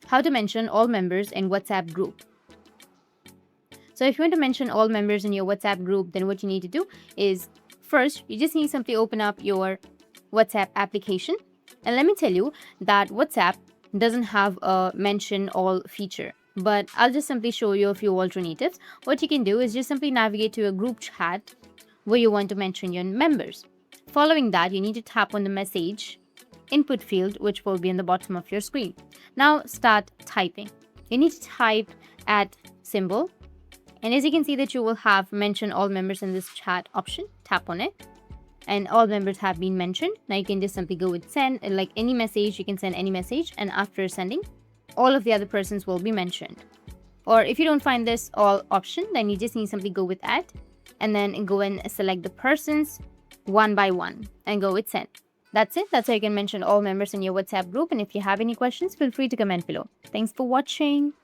how to mention all members in WhatsApp group. So if you want to mention all members in your WhatsApp group, then what you need to do is first, you just need to simply open up your WhatsApp application. And let me tell you that WhatsApp doesn't have a mention all feature, but I'll just simply show you a few alternatives. What you can do is just simply navigate to a group chat where you want to mention your members. Following that, you need to tap on the message input field, which will be in the bottom of your screen. Now start typing. You need to type at symbol, and as you can see that you will have mention all members in this chat option. Tap on it and all members have been mentioned. Now you can just simply go with send, like any message, you can send any message, and after sending, all of the other persons will be mentioned. Or if you don't find this all option, then you just need to simply go with add and then go and select the persons one by one and go with send. That's it. That's how you can mention all members in your WhatsApp group. And if you have any questions, feel free to comment below. Thanks for watching.